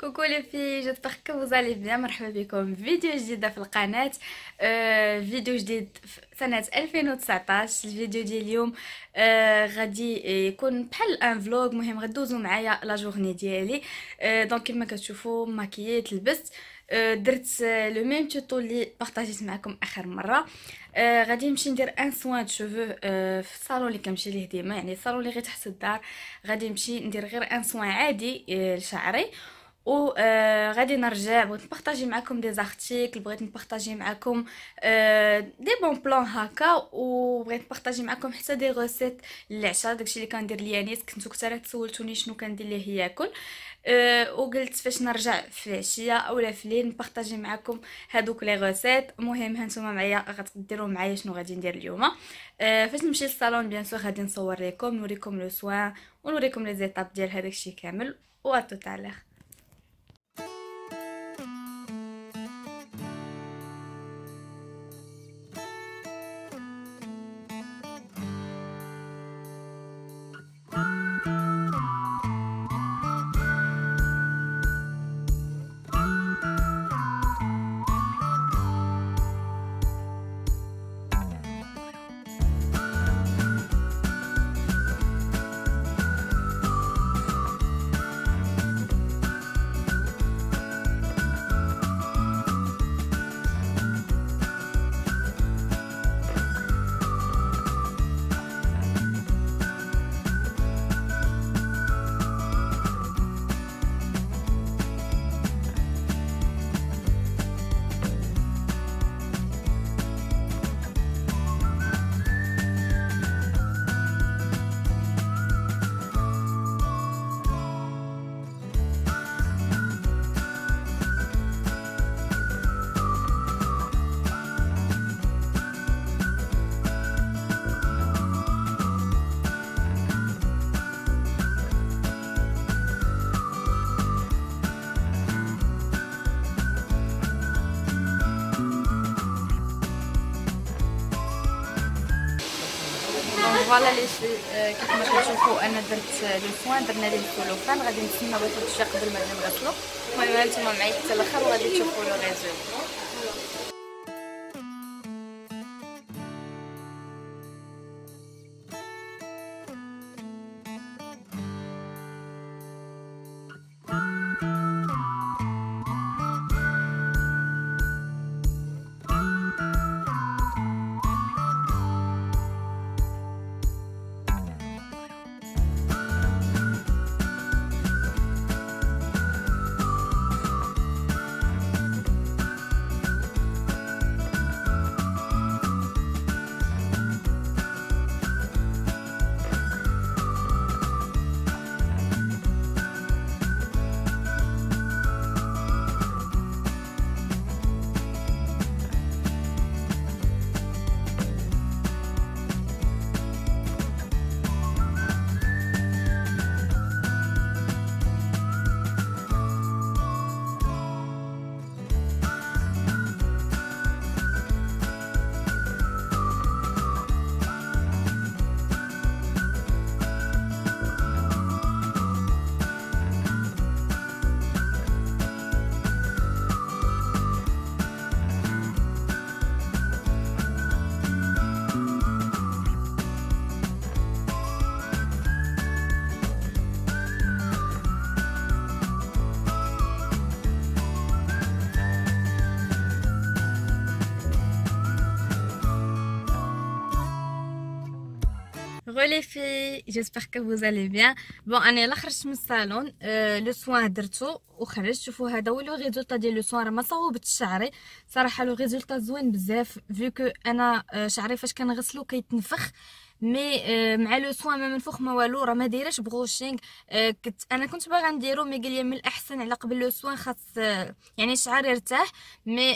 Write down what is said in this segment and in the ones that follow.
كوكو لي في جيسبر كو فوزالي بيان. مرحبا بكم في فيديو جديد في القناه. فيديو جديد في سنه 2019. الفيديو ديال اليوم غادي يكون بحال ان فلوغ. مهم غدوزو معايا لا جورني ديالي. دونك كما كتشوفوا ماكييت لبست. درت لو ميم توتو اللي بارطاجيت معكم اخر مره. غادي نمشي ندير ان سوان دو شوفو في الصالون اللي كنمشي ليه ديما، يعني الصالون اللي غير تحت الدار. غادي نمشي ندير غير ان سوان عادي لشعري، و غادي نرجع. بغيت نبارطاجي معكم دي زارتيكل، بغيت نبارطاجي معكم دي بون بلان هكا، وبغيت نبارطاجي معكم حتى دي غوسيت للعشاء. داكشي اللي كندير ليانيس. كنتو كثار تسولتوني شنو كندير ليه ياكل، وقلت فاش نرجع في العشيه اولا في الليل نبارطاجي معكم هادوك لي غوسيت. المهم هانتوما معايا غتديروا معايا شنو غادي ندير اليوم. فاش نمشي للصالون بيان سور غادي نصور لكم، نوريكم لو سوان ونوريكم لي زيتاب ديال هذاك الشيء كامل. و تو تالير. فوالا لي في كيف ما كتشوفوا انا درت لو سوان، درنا ليه السلوفان. غادي نتسناو ياخذ شويه قبل ما نغسلو. المهم هانتوما معايا حتى الاخر وغادي تشوفوا لو ريزولت. غولي في جيسبر كو فوز الي بيان. بون انا يلا خرجت من الصالون، لو سوان درتو وخرجت. شوفوا هذا هو لو ريزولطا ديال لو سوان. راه ما صوبتش شعري صراحه، لو ريزولطا زوين بزاف فيو كو انا شعري فاش كنغسلو كيتنفخ. مي مع لو سوان ما منفوخ ما والو، راه ما دايرش بروشينغ. كنت باغا نديرو، مي قال لي من الاحسن على قبل لو سوان خاص يعني شعري يرتاح. مي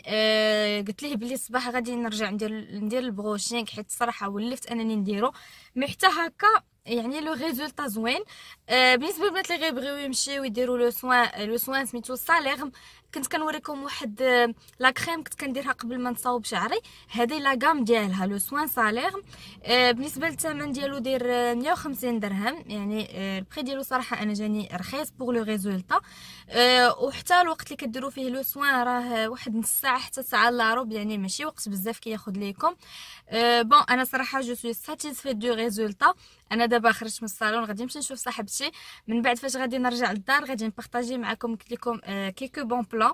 قلت ليه بلي الصباح غادي نرجع ندير البروشينغ، حيت الصراحه ولفت انني نديرو. مي حتى هكا يعني لو ريزولطا زوين. بالنسبه للبنات اللي غيبغيو يمشيو يديروا لو سوان سميتو ساليرم. كنت كنوريكم واحد لا كريم كنت كنديرها قبل ما نصاوب شعري. هذه لا غام ديالها لو سوان سالير. بالنسبه للثمن ديالو داير 150 درهم، يعني البري ديالو صراحه انا جاني رخيص بوغ لو ريزولتا. وحتى الوقت اللي كديروا فيه لو سوان راه واحد نص ساعه حتى ساعه الا ربع، يعني ماشي وقت بزاف كياخذ ليكم. بون انا صراحه جو سوي ساتيسفيت دو ريزولتا. انا دابا خرجت من الصالون، غادي نمشي نشوف صاحبتي، من بعد فاش غادي نرجع للدار غادي نبارطاجي معكم، قلت لكم كيكو بون بلان،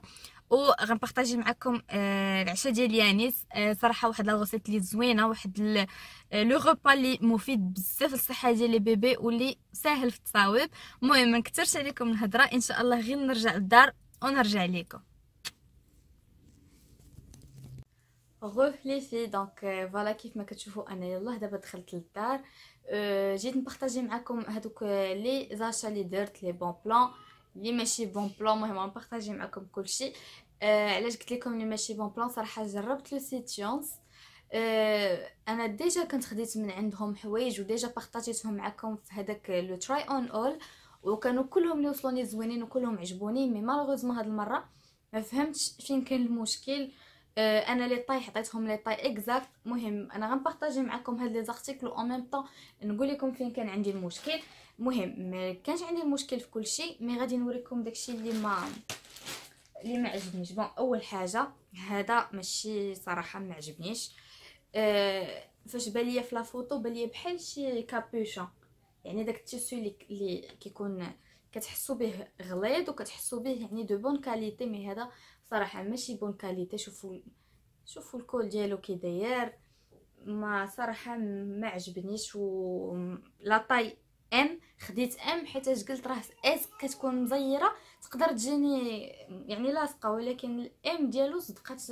وغنبارطاجي معكم العشاء ديال يانيس. صراحه واحد لا غوسيت لي زوينه، واحد لو غوبا لي مفيد بزاف للصحه ديال لي بيبي واللي ساهل في التصاويب. المهم ما نكثرش عليكم الهضره، ان شاء الله غير نرجع للدار ونرجع لكم. لي في دونك فوالا كيف ما كتشوفوا انا يلاه دابا دخلت للدار. جيت نبارطاجي معكم هذوك لي زاشا اللي درت لي بون بلان لي ماشي بون بلان. المهم نبارطاجي معكم كلشي. علاش قلت لكم لي ماشي بون بلان؟ صراحه جربت لو سيتيونس. انا ديجا كنت خديت من عندهم حوايج وديجا بارطاجيتهم معكم في هذاك لو تراي اون اول، وكانوا كلهم اللي وصلوني زوينين وكلهم عجبوني. مي مالوغوزمون هاد المره ما فهمتش فين كان المشكل. انا لي طاي حطيتهم لي طاي اكزاكت. مهم انا غنبارطاجي معكم هاد لي زارتيكل او ميم طون نقول لكم فين كان عندي المشكل. مهم ما كانش عندي المشكل في كل شيء، مي غادي نوريكم داكشي اللي ما عجبنيش. بون اول حاجه هذا ماشي صراحه ما عجبنيش. فاش باليا في لا فوتو باليا بحال شي كابوشون، يعني داك التيسو اللي كيكون كتحسوا به غليظ وكتحسوا به يعني دو بون كاليتي، مي هذا صراحه ماشي بون كاليتي. شوفوا الكول ديالو كي داير، ما صراحه ما عجبنيش. و لا طاي ام خديت ام حيتاش قلت راه اس كتكون مزيره تقدر تجيني يعني لاصقه، ولكن الام ديالو صدقات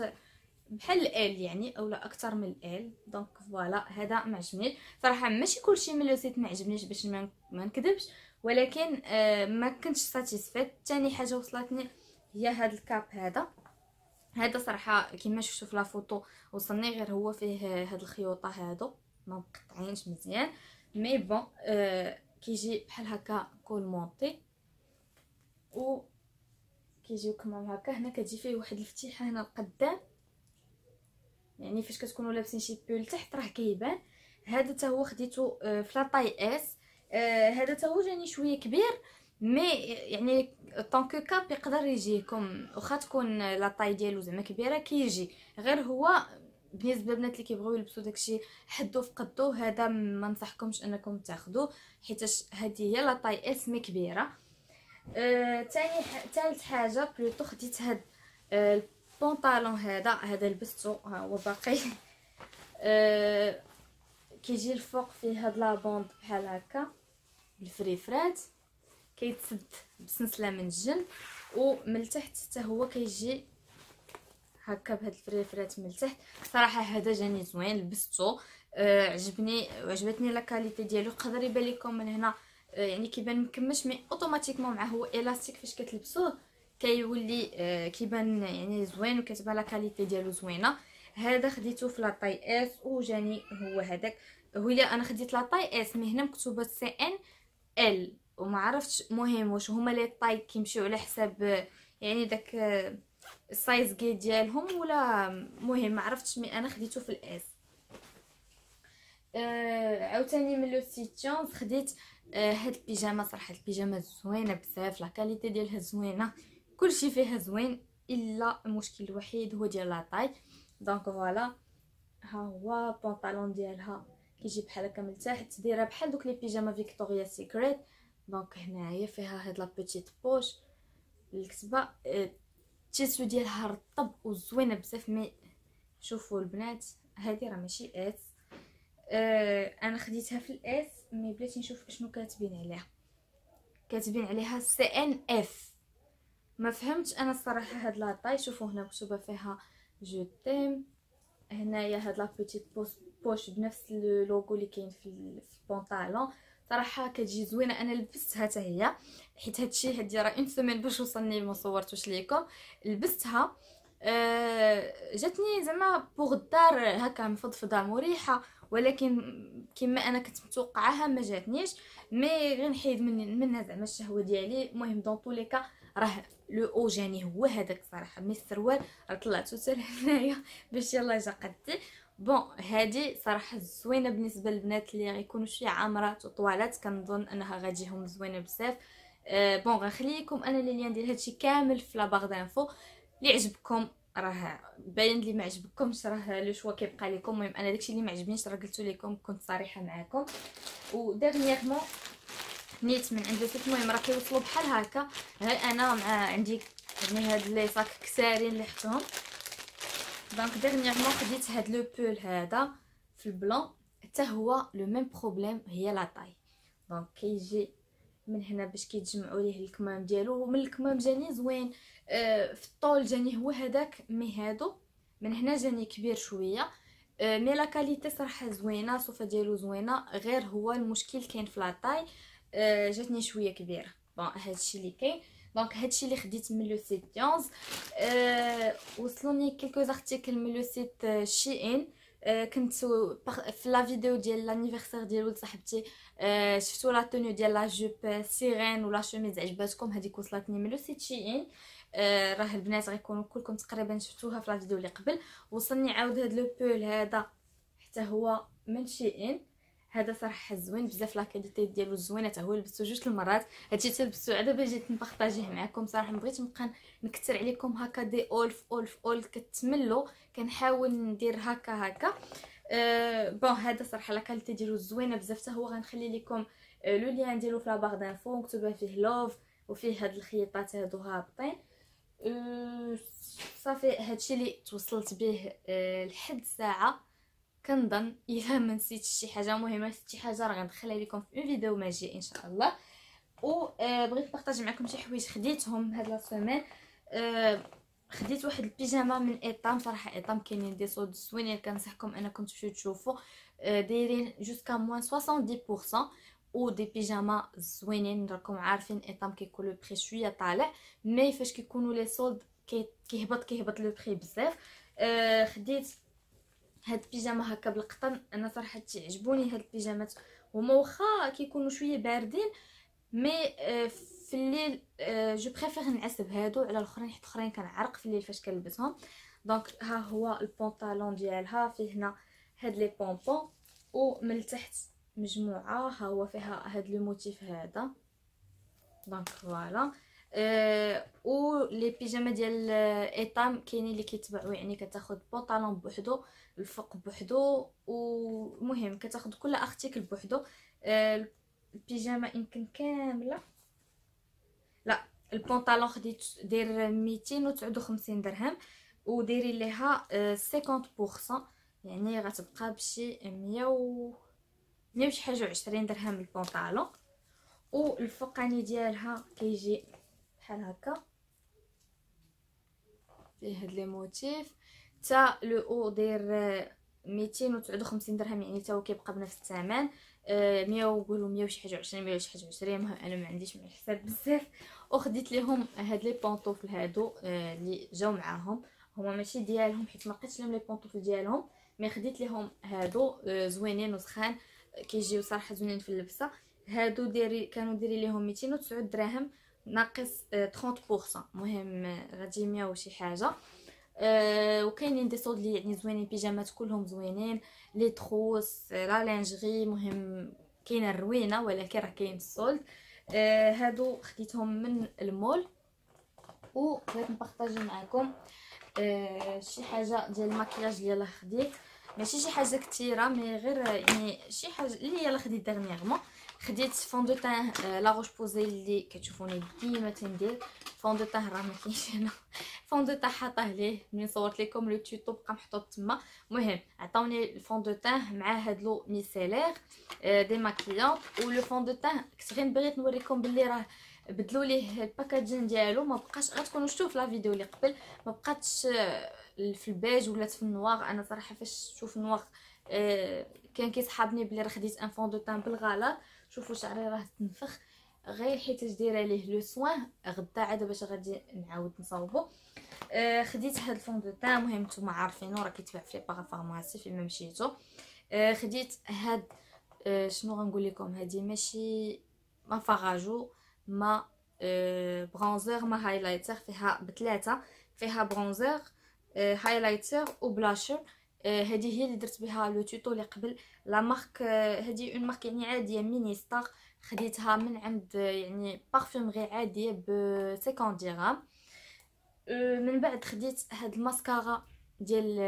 بحال ال يعني اولا اكثر من ال. دونك فوالا هذا ما عجبنيش صراحه. ماشي كلشي من لو سيت ما عجبنيش باش ما نكذبش، ولكن ما كنتش ساتيسفيت. ثاني حاجه وصلتني هي هذا الكاب. هذا صراحه كيما شفتوا في لا فوتو وصلني غير هو فيه هاد الخيوطه هادو ما مقطعينش مزيان، مي بون كيجي بحال هكا كول مونطي و كيجيو كمام هكا. هنا كتجي فيه واحد الفتيحه هنا القدام، يعني فاش كتكونوا لابسين شي بول تحت راه كيبان. هذا حتى هو خديته في لا طاي اس. هذا حتى هو جاني شويه كبير، مي يعني طونكو كاب يقدر يجيكم واخا تكون لا طاي ديالو زعما كبيره كيجي. غير هو بالنسبه للبنات اللي كيبغيو يلبسوا داكشي حدو فقدو، هذا ما ننصحكمش انكم تاخذوه حيتاش هذه هي لا طاي اس مي كبيره. ثالث حاجه بلوتو خديت هاد البونطالون هذا لبسته ها هو باقي. كيجي الفوق فيه هاد لا بوند بحال هكا بالفريفرات، كيتسد بسنسله من الجنب، ومن التحت حتى هو كيجي هكا بهاد الفريفرات من التحت. صراحه هذا جاني زوين لبسته، عجبني وعجبتني لا كاليتي ديالو. يقدر يبان لكم من هنا يعني كيبان مكمش، مي اوتوماتيكمون مع هو الاستيك فاش كتلبسوه كيولي كيبان يعني زوين وكتبان لا كاليتي ديالو زوينه. هذا خديته في لا طاي اس وجاني هو هذاك. هو انا خديت لا طاي اس مي هنا مكتوبه سي ان ال وما عرفتش مهم واش هما لي طاي كيمشيو على حساب يعني داك السايز كي ديالهم ولا مهم ما عرفتش، مي انا خديته في الاس. عاوتاني من لو سيتيون خديت هاد البيجامه. صراحه البيجامه زوينه بزاف، لا كاليتي ديالها زوينه، كلشي فيها زوين الا المشكل الوحيد هو ديال لا طاي. دونك فوالا ها هو البنطلون ديالها كيجي بحال هكا من تحت، دايره بحال دوك لي بيجاما فيكتوريا سيكريت. دونك هنايا فيها هاد لا بوتيت بوش الكتبه. التيسو ديالها رطب وزوينه بزاف. مي شوفوا البنات هذه راه ماشي اس. انا خديتها في الاس مي بلاتي نشوف شنو كاتبين عليها. كاتبين عليها سي ان اف. ما فهمتش انا الصراحه هاد لا طاي. شوفوا هنا مكتوبه فيها جو تيم. هنايا هاد لا بوتيت بوش بنفس اللوغو اللي كاين في البونطالون. صراحه كتجي زوينه. انا لبستها حتى هي حيت هادشي هادي راه اون سيمين باش وصلني ما صورتوش ليكم. لبستها جاتني زعما بوغ الدار هكا مفضفضه مريحه، ولكن كما انا كنت متوقعاها ما جاتنيش. مي غير نحيد منها زعما الشهوه ديالي. المهم دون طوليكا راه لو او جاني هو هذاك صراحه، مي السروال راه طلعته حتى لهنايا باش يلاه جا قدي. بون هذه صراحه زوينه بالنسبه للبنات اللي غيكونوا شويه عامرات وطوالات، كنظن انها غتجيهم زوينه بزاف. بون غنخلي لكم انا لي لين ديال هادشي كامل في لا باغ دانفو. اللي عجبكم راه باين، اللي ما عجبكمش راه لو شوا كيبقى لكم. المهم انا داكشي اللي ما عجبنيش راه قلت لكم، كنت صريحه معكم. وديرنييرمون نيت من عند لوسيت، المهم راه كيوصلوا بحال هكا. ها انا مع عندي يعني هاد لي صاك كسارين اللي حطهم. دونك ديرنييرمون خديت هاد لو بول هذا في البلون، حتى هو لو ميم بروبليم، هي لا طاي. دونك كيجي من هنا باش كيتجمعوا ليه الكمام ديالو، ومن الكمام جاني زوين. في الطول جاني هو هذاك، مي هادو من هنا جاني كبير شويه. مي لا كاليتي صراحه زوينه، الصوفه ديالو زوينه، غير هو المشكل كاين في لا طاي. جاتني شويه كبيره. بون هادشي اللي كاين. دونك هادشي اللي خديت من لو سيت ديونز. وصلوني كلكو زارتيكل من لو سيت شي ان. كنت في لا فيديو ديال لانيفرسير ديال ولد صاحبتي، شفتوا لا تونيو ديال لا جوب سيرين ولا شوميز عجباتكم، هذيك وصلتني من لو سيت شي ان. راه البنات غيكونوا كلكم تقريبا شفتوها في لا فيديو اللي قبل. وصلني عاود هاد لو بول هذا حتى هو من شي ان. هذا صراحه زوين بزاف، لا كاليتي ديالو زوينه، حتى هو لبستو جوج المرات. هادشي تلبستو عاد باش جيت نبارطاجيه معكم. صراحه ما بغيتش نبقى نكثر عليكم هكا دي اول في اول في اول كتملوا، كنحاول ندير هكا. بون هذا صراحه لا كاليتي ديالو زوينه بزاف، حتى هو غنخلي لكم لو لين ديالو في لا باغ دانفو، مكتوبه فيه لوف وفيه هاد الخياطات هادو هابطين. صافي هادشي اللي توصلت به لحد الساعه. كنظن الا ما نسيتش شي حاجه مهمه، شي حاجه راه غندخلها لكم في اون فيديو ماجي ان شاء الله. و بغيت نبارطاجي معكم شي حوايج خديتهم هاد لا سيمين. خديت واحد البيجاما من ايطام. صراحه ايطام كاينين دي صود زوينين، كنصحكم انكم تمشيو تشوفوا. دايرين جوسكا موان 70%، و دي بيجاما زوينين. راكم عارفين ايطام كيكون لو بري شويه طالع، مي فاش كيكونوا لي صولد كيهبط لو بري بزاف. خديت هاد البيجاما هكا بالقطن. انا صراحه تعجبوني هاد البيجامات، هما واخا كيكونوا شويه باردين، مي في الليل جو بريفير نعس بهادو على الاخرين، حيت الاخرين كنعرق في الليل فاش كنلبسهم. دونك ها هو البونطالون ديالها، فيه هنا هاد لي بونبون، ومن التحت مجموعه ها هو فيها هاد لو موتيف هذا. دونك فوالا. و لي بيجاما ديال ايطام كاينين اللي كيتباعوا، يعني كتاخذ بونطالون بوحدو، الفوق بوحدو، ومهم كتاخذ كل ارتيكل بوحدو. البيجاما يمكن كامله، لا البونطالون خديت داير 259 درهم، وديري ليها 50%، يعني غتبقى بشي 100 وشي حاجه 20 درهم البونطالون. والفوقاني ديالها كيجي بحال هكا، فيه هاد لي موتيف. تا لو او داير 259 درهم، يعني تا هو كيبقى بنفس الثمن. 100 وقولوا 100 وشي حاجه 20، 100 وشي حاجه 20، انا ما عنديش من الحساب بزاف. وخديت ليهم هاد لي بونطوفل هادو اللي جاو معاهم، هما ماشي ديالهم حيت ما لقيتش لهم لي بونطوفل ديالهم، مي خديت ليهم هادو زوينين وسخان، كيجيو صراحه زوينين في اللبسه. هادو كانوا دايرين ليهم 209 دراهم ناقص 30%، المهم غادي 100 وشي حاجه. وكاينين دي صود لي يعني زوينين، بيجامات كلهم زوينين، لي تروس لا لانجري، مهم كاينه الروينه، ولكن راه كاين الصولد. هادو خديتهم من المول. وبغيت نبارطاجي معكم شي حاجه ديال الماكياج اللي يلاه خديت، ماشي شي حاجه كثيره، مي غير يعني شي حاجه اللي يلاه خديت دغنيغمون. خديت فون دو تان لا روش بوزي اللي كتشوفوني ديما تندير. فون دو تان راه ما كاينش هنا، فون دو تان حاطه ليه ملي صورت لكم لو توتو بقى محطوط تما. المهم عطاوني الفون دو تان مع هاد لو ميسيلير دي ماكيون. ولو فون دو تان كنت غير بغيت نوريكم باللي راه بدلوا ليه الباكاجين ديالو، ما بقاش غتكونوا شفتوا في لا فيديو اللي قبل، ما بقاتش في البيج ولات في النوار. انا صراحه فاش نشوف النوار كان كيصحابني بلي راه خديت ان فون دو تان بالغلط. شوفوا شعري راه تنفخ غير حيت دايره ليه لو سوان، غدا عاد باش غادي نعاود نصاوبو. خديت هاد الفون دو تان، مهم نتوما عارفينو راه كيتباع في لي بارافارماسي فين ما مشيتو. خديت هاد شنو غنقول لكم، هادي ماشي ما فاغاجو، ما برونزر ما هايلايتر، فيها بثلاثه، فيها برونزر هايلايتر وبلاشر. هذه هي اللي درت بها لو توتو اللي قبل. لا مارك هذه اون مارك يعني عاديه ميني ستار، خديتها من عند يعني بارفومري عاديه ب 50 درهم. من بعد خديت هاد الماسكارا ديال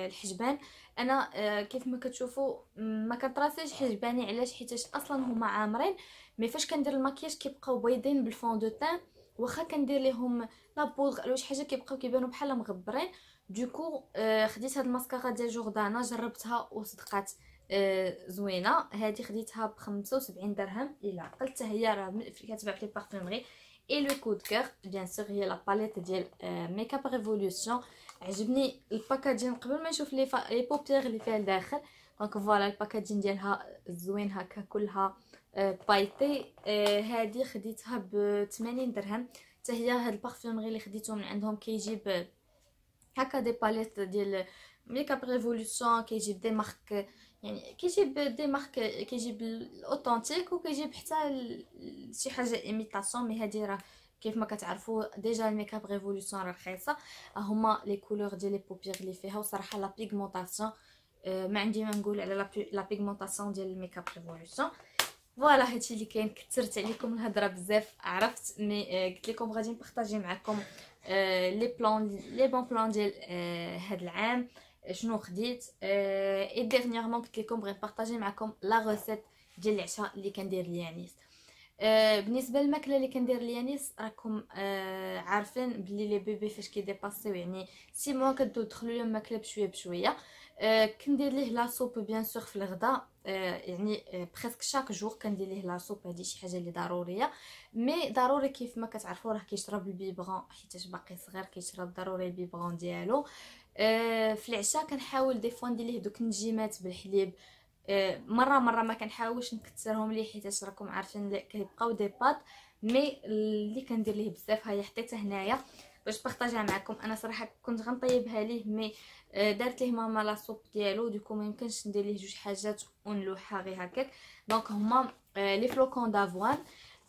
الحجبان. انا كيف ما كتشوفوا ما كنطراسيش حجباني، علاش؟ حيتاش اصلا هما عامرين، مي فاش كندير المكياج كيبقاو بيضين بالفون دو تان، واخا كندير ليهم لا بودغ ولا شي حاجه كيبقاو كيبانوا بحال مغبرين. دوكو خديت هاد الماسكارا ديال جوردانا، جربتها وصدقات زوينه. هذه خديتها ب 75 درهم الى عقل، حتى هي راه كتباع في لي بارفومري. اي لو كود كور بيان سور هي لا باليت ديال ميك اب ريفولوشن. عجبني الباكاجين قبل ما نشوف لي بوبيغ اللي فيها لداخل. دونك فوالا الباكاجين ديالها زوين هكا كلها بايتي. هذه خديتها ب 80 درهم. حتى هي هاد البارفومري اللي خديته من عندهم كيجيب هكا دي باليت ديال ميك اب ريفولوشن، كيجيب دي مارك، يعني كيجيب دي مارك، كيجيب الاوثنتيك وكيجيب حتى شي حاجه ايميتاسيون. مي هذه راه كيف ما كتعرفوا ديجا الميك اب ريفولوشن راه رخيصه. هما لي كولور ديال لي بوبيغ اللي فيها، وصراحه لا بيغمونطاسيون ما عندي ما نقول على لا بيغمونطاسيون ديال الميك اب ريفولوشن. فوالا هادشي اللي كاين. كثرت عليكم الهضره بزاف عرفت، مي قلت لكم غادي نبارطاجي معكم لي بون بلان ديال هاد العام شنو خديت. اي ديرنييرمون قلت لكم بغيت نبارطاجي معكم لا ريسيت ديال العشاء اللي كندير ليانيس. بالنسبه للماكله اللي كندير ليانيس راكم عارفين بلي لي بيبي فاش كيديباسيو يعني 6 موا كتدخلوا لهم ماكله بشويه بشويه. كندير ليه لا سوب بيان سور في الغداء، يعني بريسك شاك جور كندير ليه لا سوب. هذه شي حاجه اللي ضروريه، مي ضروري كيف ما كتعرفوا راه كيشرب البيبغون حيتاش باقي صغير، كيشرب ضروري البيبغون ديالو. في العشاء كنحاول دي فوا ندير ليه دوك النجيمات بالحليب. مره ما كنحاولش نكثرهم ليه حيت راكم عارفين كيبقاو دي بات. مي اللي كندير ليه بزاف هي حطيتها هنايا باش بارطاجيها معكم. انا صراحه كنت غنطيبها ليه، مي دارت ليه ماما لا سوب ديالو، دوكو ما يمكنش ندير ليه جوج حاجات ونلوحها غير هكاك. دونك هما لي فلوكون دافوان.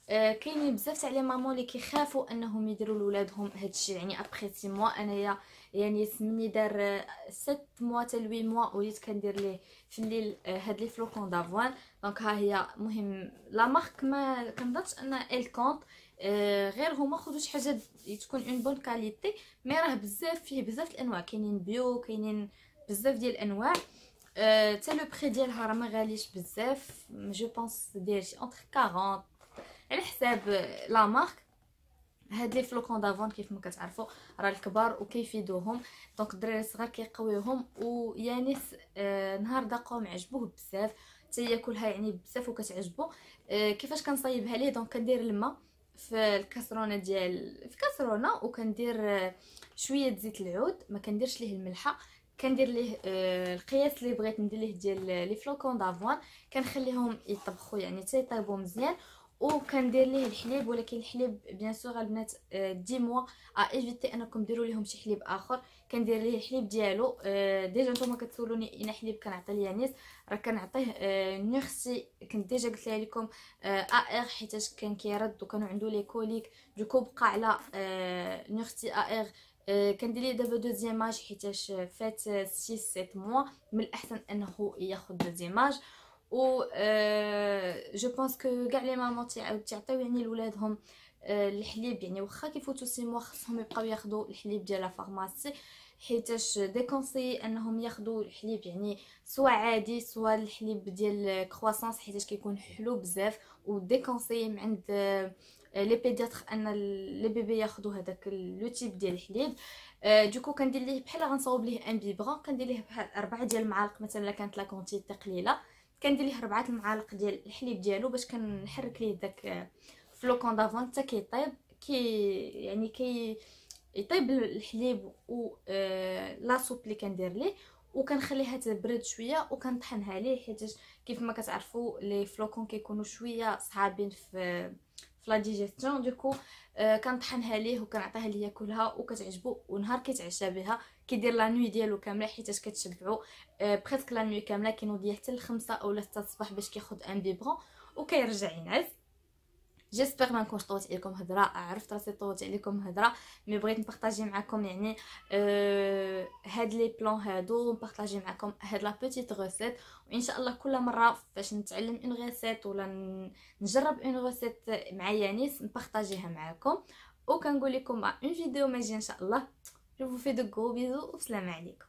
كاينين بزاف تاع لي مامون اللي كيخافوا انهم يديروا لولادهم هادشي، يعني ابري 6 موا. انايا يعني سمني دار 7 موا حتى 8 موا وليت كندير ليه في الليل هاد لي فلوكون دافوان. دونك ها هي مهم لا مارك ما كنظنش ان ال كونط، غير هما خذوا شي حاجه تكون اون بون كاليتي. مي راه بزاف فيه بزاف الانواع، كاينين بيو، كاينين بزاف ديال الانواع. حتى لو بري ديالها راه ما غاليش بزاف، جو بونس داير شي اونتر 40 على حساب لا مارك. هاد لي فلوكون دافون كيف ما كتعرفوا راه الكبار وكيفيدوهم، دونك الدراري الصغار كيقويوهم. ويانيس نهار داقهم عجبوه بزاف، حتى ياكلها يعني بزاف وكتعجبو. كيفاش كنصايبها ليه؟ دونك كندير الماء في الكاسرونه في كاسرونه، وكندير شويه زيت العود، ما كنديرش ليه الملحه. كندير ليه القياس اللي بغيت ندير ليه ديال لي فلوكون دافوان. كنخليهم يطبخوا يعني حتى يطيبوا مزيان، وكندير ليه الحليب. ولكن الحليب بيان سور البنات ديموا ايفيتي انكم ديروا ليهم شي حليب اخر. كندير ليه الحليب ديالو. ديجا نتوما كتسولوني اين حليب كنعطي ليانيس، راه كنعطيه نورسي. كنت ديجا قلت لكم ار حيتاش كان كيرد وكانوا عنده لي كوليك، دوكو بقى على نورسي ار. كندير ليه دابا دوزياماج حيتاش فات 6 7 موا، من الاحسن انه ياخذ دوزياماج. و جو بونس كو كاع لي مامون تعطيو يعني لولادهم الحليب، يعني واخا كيفوتوا 6 موا خصهم يبقاو ياخذوا الحليب ديال لا فارماسي، حيتاش ديكونسي انهم ياخذوا الحليب يعني سواء عادي سواء الحليب ديال كرواسونس حيتاش كيكون حلو بزاف. وديكونسي من عند لي بيدياتر ان لي بيبي ياخذوا هذاك لو تيب ديال الحليب. دوكو كندير ليه بحال غنصاوب ليه ان بيبغون، كندير ليه بحال 4 ديال المعالق مثلا كانت لا كونتيتي قليله، كندير ليه 4 المعالق ديال الحليب ديالو باش كنحرك ليه داك فلوكون دافون حتى كيطيب يعني يطيب الحليب و لا سوب اللي كندير ليه. وكنخليها تبرد شويه وكنطحنها ليه حيت كيف ما كتعرفوا لي فلوكون كيكونوا شويه صعابين في لا ديجيستيون. دوكو كنطحنها ليه وكنعطيها ليه ياكلها وكتعجبو، ونهار كيتعشى بها كيدير لا نوي ديالو كامله حيت كتشبعوا بريسك لا نوي كامله. كينوض حتى ل5 او 6 الصباح باش كياخذ ان بيبرون وكيرجع ينعس. جيسبر ما نكونش طولت عليكم هضره، عرفت راسي طولت عليكم هضره، مي بغيت نبارطاجي معكم يعني هاد لي بلان هادو، نبارطاجي معكم هاد لا بيتيت غوسيت. وان شاء الله كل مره فاش نتعلم اون غيسيت ولا نجرب اون غيسيت مع يانيس نبارطاجيها معكم. وكنقول لكم اون فيديو ماجي ان شاء الله. جو فو في دو غرو بيزو والسلام عليكم.